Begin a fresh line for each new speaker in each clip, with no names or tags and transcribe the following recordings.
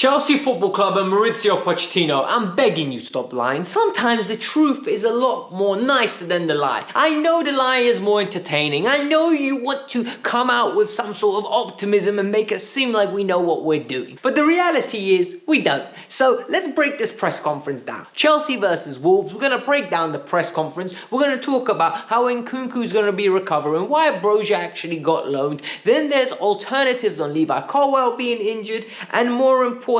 Chelsea Football Club and Maurizio Pochettino, I'm begging you stop lying. Sometimes the truth is a lot more nicer than the lie. I know the lie is more entertaining. I know you want to come out with some sort of optimism and make it seem like we know what we're doing. But the reality is we don't. So let's break this press conference down. Chelsea versus Wolves, we're going to break down the press conference. We're going to talk about how Nkunku's going to be recovering, why Broja actually got loaned. Then there's alternatives on Levi Colwill being injured, and more importantly,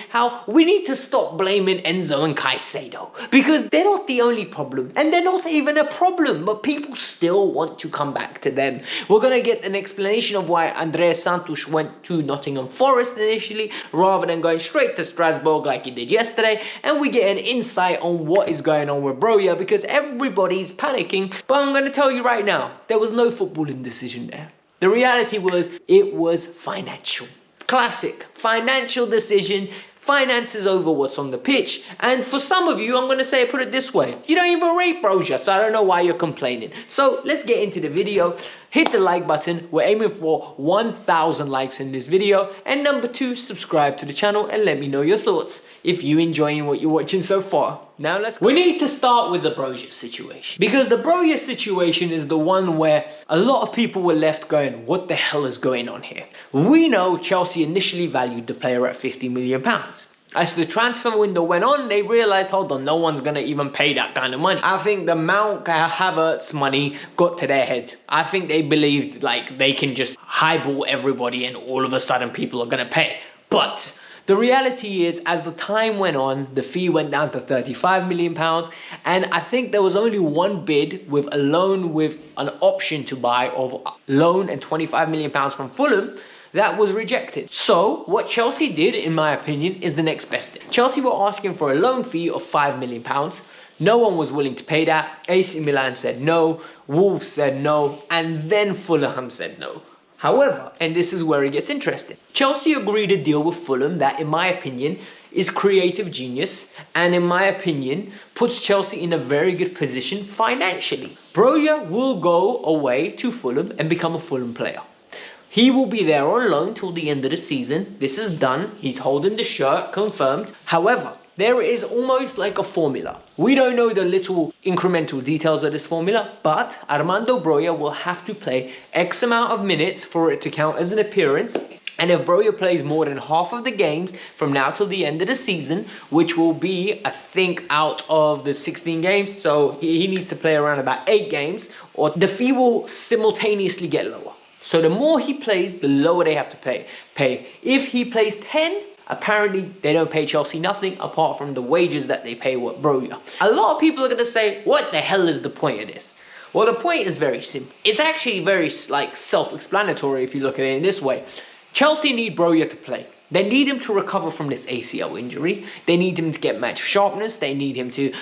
how we need to stop blaming Enzo and Caicedo, because they're not the only problem, and they're not even a problem, but people still want to come back to them. We're going to get an explanation of why Andreas Santos went to Nottingham Forest initially, rather than going straight to Strasbourg like he did yesterday, and we get an insight on what is going on with Broja, because everybody's panicking. But I'm going to tell you right now, there was no footballing decision there. The reality was, it was financial. Classic financial decision. Finances over what's on the pitch. And for some of you, I'm going to say, put it this way, you don't even rate Broja, so I don't know why you're complaining. So let's get into the video. Hit the like button. We're aiming for 1,000 likes in this video. And number 2, subscribe to the channel and let me know your thoughts if you're enjoying what you're watching so far. Now let's go. We need to start with the Broja situation, because the Broja situation is the one where a lot of people were left going, what the hell is going on here? We know Chelsea initially valued the player at £50 million. As the transfer window went on, they realized, hold on, no one's going to even pay that kind of money. I think the Mount Havertz money got to their head. I think they believed like they can just highball everybody and all of a sudden people are going to pay. But the reality is, as the time went on, the fee went down to £35 million. And I think there was only one bid with a loan with an option to buy of loan and £25 million from Fulham that was rejected. So what Chelsea did, in my opinion, is the next best thing. Chelsea were asking for a loan fee of £5 million. No one was willing to pay that. AC Milan said no, Wolves said no, and then Fulham said no. However, and this is where it gets interesting, Chelsea agreed a deal with Fulham that, in my opinion, is creative genius, and in my opinion, puts Chelsea in a very good position financially. Broja will go away to Fulham and become a Fulham player. He will be there on loan till the end of the season. This is done. He's holding the shirt, confirmed. However, there is almost like a formula. We don't know the little incremental details of this formula, but Armando Broja will have to play X amount of minutes for it to count as an appearance. And if Broja plays more than half of the games from now till the end of the season, which will be, I think, out of the 16 games, so he needs to play around about 8 games, or the fee will simultaneously get lower. So the more he plays, the lower they have to pay. If he plays 10, apparently they don't pay Chelsea nothing apart from the wages that they pay with Broja. A lot of people are going to say, what the hell is the point of this? Well, the point is very simple. It's actually very self-explanatory if you look at it in this way. Chelsea need Broja to play. They need him to recover from this ACL injury. They need him to get match sharpness. They need him to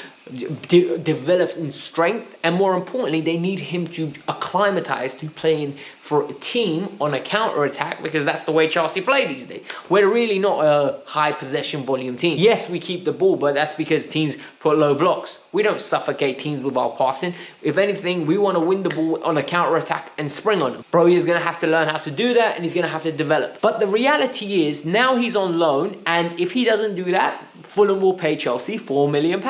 develop in strength. And more importantly, they need him to acclimatize to playing for a team on a counter-attack, because that's the way Chelsea play these days. We're really not a high possession volume team. Yes, we keep the ball, but that's because teams put low blocks. We don't suffocate teams with our passing. If anything, we want to win the ball on a counter-attack and spring on them. Broja is going to have to learn how to do that, and he's going to have to develop. But the reality is, now he's on loan, and if he doesn't do that, Fulham will pay Chelsea £4 million.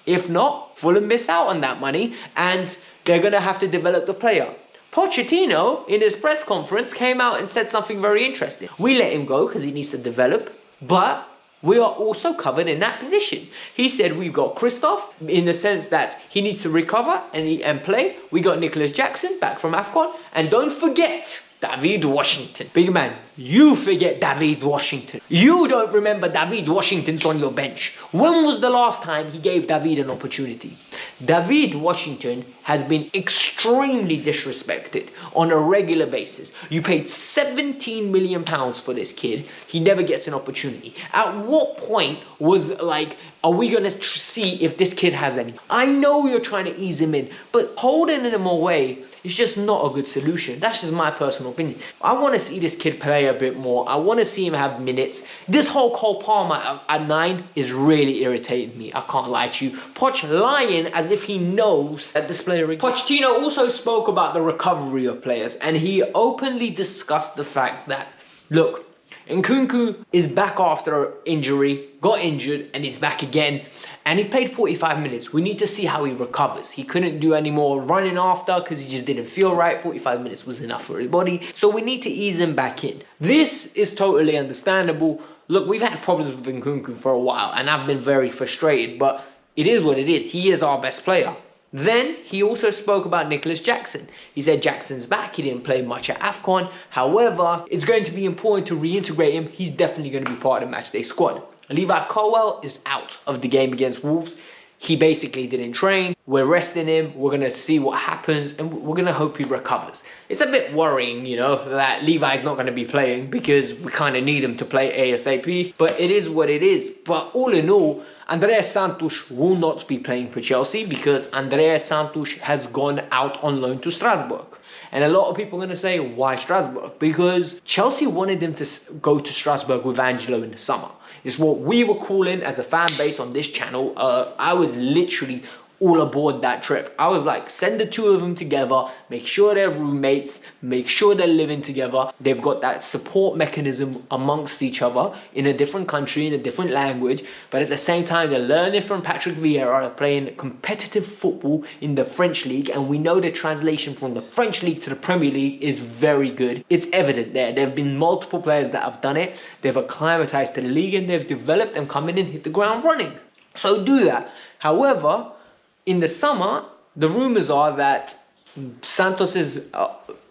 If not, Fulham miss out on that money, and they're going to have to develop the player. Pochettino, in his press conference, came out and said something very interesting. We let him go because he needs to develop, but we are also covered in that position. He said we've got Christoph, in the sense that he needs to recover and play. We got Nicholas Jackson back from AFCON, and don't forget David Washington. Big man, you forget David Washington. You don't remember David Washington's on your bench. When was the last time he gave David an opportunity? David Washington has been extremely disrespected on a regular basis. You paid £17 million for this kid. He never gets an opportunity. At what point was like, are we going to see if this kid has any? I know you're trying to ease him in, but holding him away is just not a good solution. That's just my personal opinion. I want to see this kid play a bit more. I want to see him have minutes. This whole Cole Palmer at 9 is really irritating me. I can't lie to you. Poch lying as if he knows that this player exists. Pochettino also spoke about the recovery of players, and he openly discussed the fact that, look, Nkunku is back after injury, got injured, and he's back again. And he played 45 minutes. We need to see how he recovers. He couldn't do any more running after because he just didn't feel right. 45 minutes was enough for his body. So we need to ease him back in. This is totally understandable. Look, we've had problems with Nkunku for a while, and I've been very frustrated, but it is what it is. He is our best player. Then he also spoke about Nicholas Jackson. He said Jackson's back. He didn't play much at AFCON. However, it's going to be important to reintegrate him. He's definitely going to be part of the matchday squad. Levi Colwill is out of the game against Wolves. He basically didn't train. We're resting him. We're going to see what happens, and we're going to hope he recovers. It's a bit worrying, you know, that Levi's not going to be playing because we kind of need him to play ASAP. But it is what it is. But all in all, Andreas Santos will not be playing for Chelsea because Andreas Santos has gone out on loan to Strasbourg. And a lot of people are going to say, why Strasbourg? Because Chelsea wanted him to go to Strasbourg with Angelo in the summer. It's what we were calling as a fan base on this channel. I was literally all aboard that trip. I was like, send the two of them together, make sure they're roommates, make sure they're living together. They've got that support mechanism amongst each other in a different country, in a different language, but at the same time, they're learning from Patrick Vieira, they're playing competitive football in the French league, and we know the translation from the French league to the Premier League is very good. It's evident there. There have been multiple players that have done it. They've acclimatized to the league and they've developed and come in and hit the ground running. So do that. However, in the summer, the rumors are that Santos's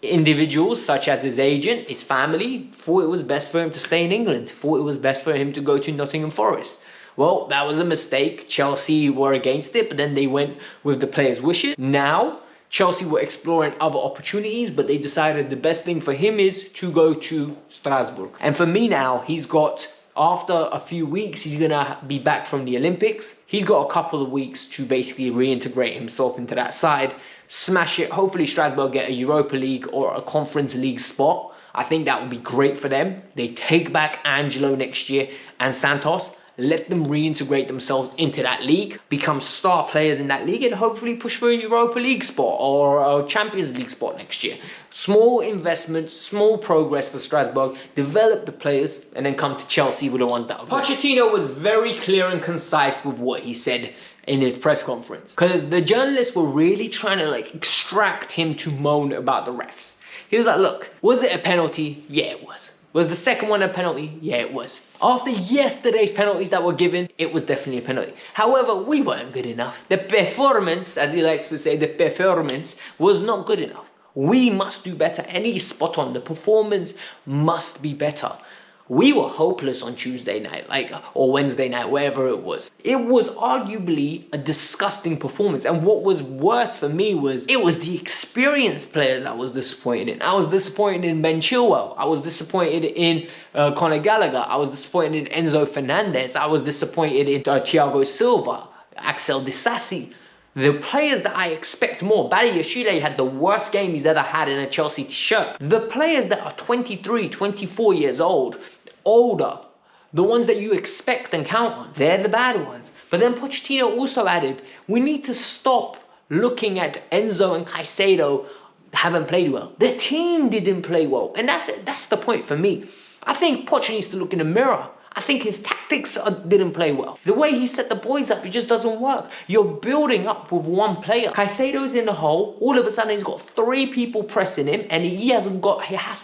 individuals, such as his agent, his family, thought it was best for him to stay in England, thought it was best for him to go to Nottingham Forest. Well, that was a mistake. Chelsea were against it, but then they went with the players' wishes. Now, Chelsea were exploring other opportunities, but they decided the best thing for him is to go to Strasbourg. And for me now, he's got, after a few weeks, he's going to be back from the Olympics. He's got a couple of weeks to basically reintegrate himself into that side, smash it. Hopefully Strasbourg get a Europa League or a Conference League spot. I think that would be great for them. They take back Angelo next year and Santos. Let them reintegrate themselves into that league, become star players in that league, and hopefully push for a Europa League spot or a Champions League spot next year. Small investments, small progress for Strasbourg, develop the players, and then come to Chelsea with the ones that are good. Pochettino was very clear and concise with what he said in his press conference, because the journalists were really trying to extract him to moan about the refs. He was like, look, was it a penalty? Yeah, it was. Was the second one a penalty? Yeah, it was. After yesterday's penalties that were given, it was definitely a penalty. However, we weren't good enough. The performance, as he likes to say, the performance was not good enough. We must do better. And he's spot on. The performance must be better. We were hopeless on Tuesday night, or Wednesday night, wherever it was. It was arguably a disgusting performance. And what was worse for me was, it was the experienced players I was disappointed in. I was disappointed in Ben Chilwell. I was disappointed in Conor Gallagher. I was disappointed in Enzo Fernandez. I was disappointed in Thiago Silva, Axel Disasi. The players that I expect more. Badiashile had the worst game he's ever had in a Chelsea t-shirt. The players that are 23, 24 years old, older, the ones that you expect and count on, they're the bad ones. But then Pochettino also added, we need to stop looking at Enzo and Caicedo haven't played well. The team didn't play well. And that's the point for me. I think Poch needs to look in the mirror. I think his tactics didn't play well. The way he set the boys up, it just doesn't work. You're building up with one player. Caicedo's in the hole. All of a sudden, he's got 3 people pressing him, and he has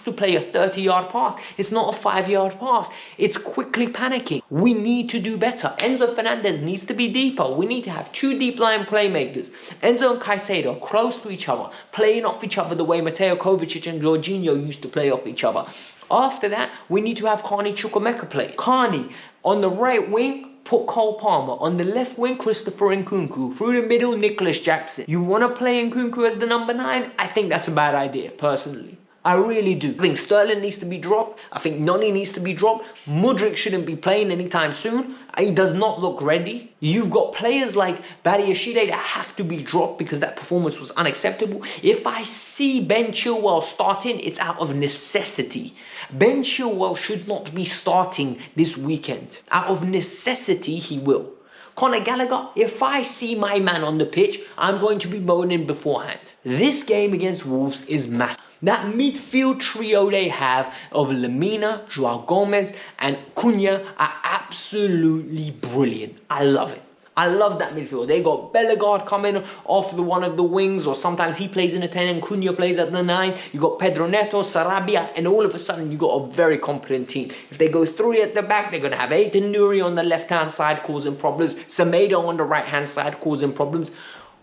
to play a 30-yard pass. It's not a 5-yard pass. It's quickly panicking. We need to do better. Enzo Fernandez needs to be deeper. We need to have 2 deep line playmakers. Enzo and Caicedo close to each other, playing off each other the way Mateo Kovacic and Jorginho used to play off each other. After that, we need to have Carney Chukwuemeka play. Carney, on the right wing, put Cole Palmer. On the left wing, Christopher Nkunku. Through the middle, Nicholas Jackson. You want to play Nkunku as the number 9? I think that's a bad idea, personally. I really do. I think Sterling needs to be dropped. I think Noni needs to be dropped. Mudryk shouldn't be playing anytime soon. He does not look ready. You've got players like Badiashile that have to be dropped because that performance was unacceptable. If I see Ben Chilwell starting, it's out of necessity. Ben Chilwell should not be starting this weekend. Out of necessity, he will. Conor Gallagher, if I see my man on the pitch, I'm going to be moaning beforehand. This game against Wolves is massive. That midfield trio they have of Lamina, Joao Gomez and Cunha are absolutely brilliant. I love it. I love that midfield. They got Bellegarde coming off one of the wings, or sometimes he plays in the 10 and Cunha plays at the 9. You got Pedro Neto, Sarabia, and all of a sudden you got a very competent team. If they go 3 at the back, they're going to have Aitan Nuri on the left-hand side causing problems, Semedo on the right-hand side causing problems.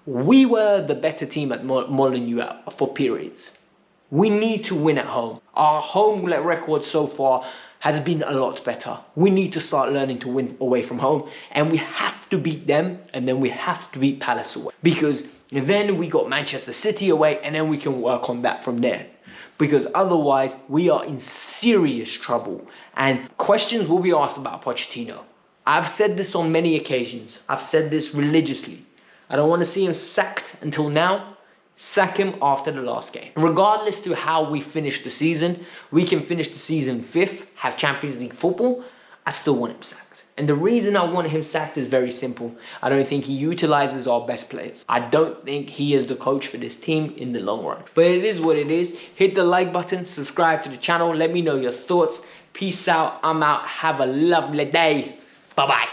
We were the better team at Molineux for periods. We need to win at home. Our home record so far has been a lot better. We need to start learning to win away from home, and we have to beat them, and then we have to beat Palace away, because then we got Manchester City away, and then we can work on that from there, because otherwise we are in serious trouble and questions will be asked about Pochettino. I've said this on many occasions. I've said this religiously. I don't want to see him sacked until now. Sack him after the last game. Regardless to how we finish the season, we can finish the season 5th, have Champions League football, I still want him sacked. And the reason I want him sacked is very simple. I don't think he utilizes our best players. I don't think he is the coach for this team in the long run. But it is what it is. Hit the like button, subscribe to the channel, let me know your thoughts. Peace out, I'm out, have a lovely day. Bye-bye.